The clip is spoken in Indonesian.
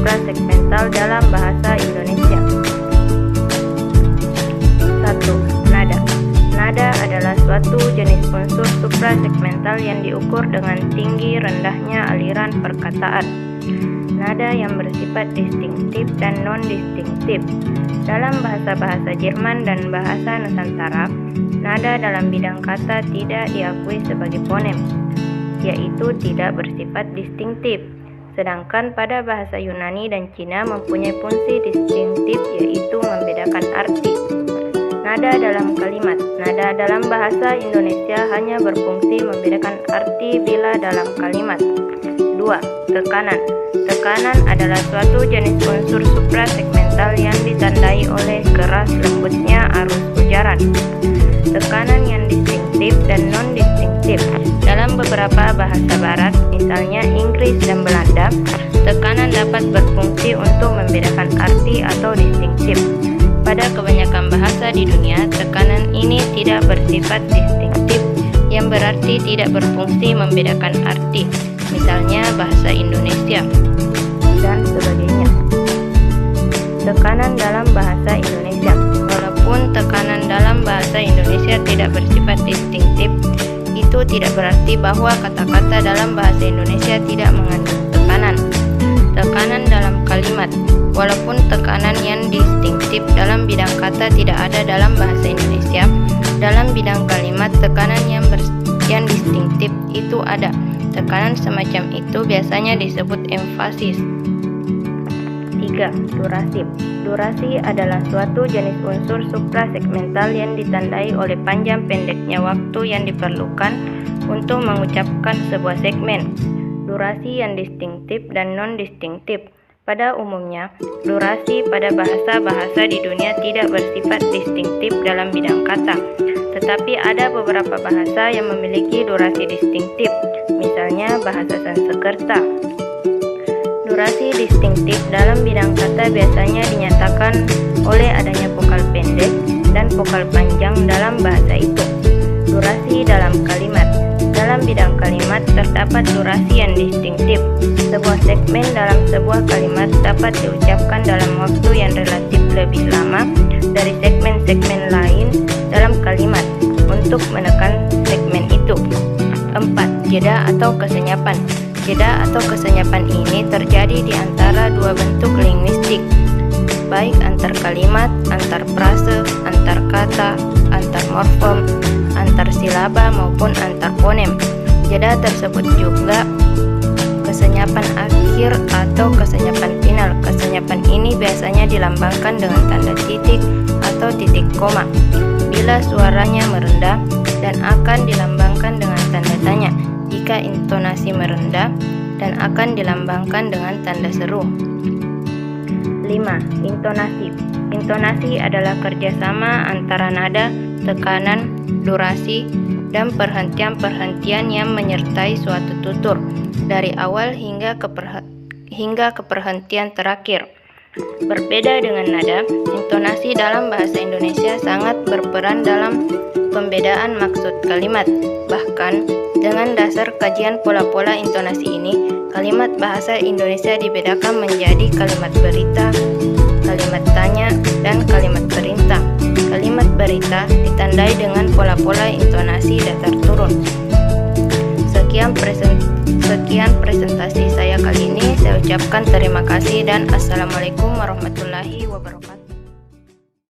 suprasegmental dalam bahasa Indonesia. 1. Nada. Nada adalah suatu jenis unsur suprasegmental yang diukur dengan tinggi rendahnya aliran perkataan. Nada yang bersifat distinktif dan non-distinktif. Dalam bahasa-bahasa Jerman dan bahasa Nusantara, nada dalam bidang kata tidak diakui sebagai fonem, yaitu tidak bersifat distinktif. Sedangkan pada bahasa Yunani dan Cina mempunyai fungsi distinktif, yaitu membedakan arti. Nada dalam kalimat. Nada dalam bahasa Indonesia hanya berfungsi membedakan arti bila dalam kalimat. 2. Tekanan. Tekanan adalah suatu jenis unsur suprasegmental yang ditandai oleh keras lembutnya arus ujaran. Tekanan yang distinktif dan non-distinktif. Dalam beberapa bahasa barat, misalnya Inggris dan Belanda, tekanan dapat berfungsi untuk membedakan arti atau distinktif. Pada kebanyakan bahasa di dunia, tekanan ini tidak bersifat distinktif, yang berarti tidak berfungsi membedakan arti, misalnya bahasa Indonesia dan sebagainya. Tekanan dalam bahasa Indonesia. Walaupun tekanan dalam bahasa Indonesia tidak bersifat distinktif, itu tidak berarti bahwa kata-kata dalam bahasa Indonesia tidak mengandung tekanan. Tekanan dalam kalimat. Walaupun tekanan yang distinktif dalam bidang kata tidak ada dalam bahasa Indonesia, dalam bidang kalimat tekanan yang distinktif itu ada. Tekanan semacam itu biasanya disebut emfasis. 3. Durasi. Durasi adalah suatu jenis unsur suprasegmental yang ditandai oleh panjang pendeknya waktu yang diperlukan untuk mengucapkan sebuah segmen. Durasi yang distinktif dan non-distinktif. Pada umumnya, durasi pada bahasa-bahasa di dunia tidak bersifat distinktif dalam bidang kata, tetapi ada beberapa bahasa yang memiliki durasi distinktif, misalnya bahasa Sanskerta. Durasi distinktif dalam bidang kata biasanya dinyatakan oleh adanya vokal pendek dan vokal panjang dalam bahasa itu. Durasi dalam kalimat. Dalam bidang kalimat terdapat durasi yang distinktif. Sebuah segmen dalam sebuah kalimat dapat diucapkan dalam waktu yang relatif lebih lama dari segmen-segmen lain dalam kalimat untuk menekan segmen itu. 4. Jeda atau kesenyapan. Jeda atau kesenyapan ini terjadi di antara dua bentuk linguistik, baik antar kalimat, antar frase, antar kata, antar morfem, antar silaba maupun antar fonem. Jeda tersebut juga kesenyapan akhir atau kesenyapan final. Kesenyapan ini biasanya dilambangkan dengan tanda titik atau titik koma bila suaranya merendah, dan akan dilambangkan dengan tanda tanya jika intonasi merendah, dan akan dilambangkan dengan tanda seru. 5. Intonasi. Intonasi adalah kerjasama antara nada, tekanan, durasi, dan perhentian-perhentian yang menyertai suatu tutur dari awal hingga ke perhentian terakhir. Berbeda dengan nada, intonasi dalam bahasa Indonesia sangat berperan dalam pembedaan maksud kalimat. Bahkan, dengan dasar kajian pola-pola intonasi ini, kalimat bahasa Indonesia dibedakan menjadi kalimat berita, kalimat tanya, dan kalimat perintah. Kalimat berita ditandai dengan pola-pola intonasi datar turun. Sekian presentasi saya kali ini. Saya ucapkan terima kasih dan assalamualaikum warahmatullahi wabarakatuh.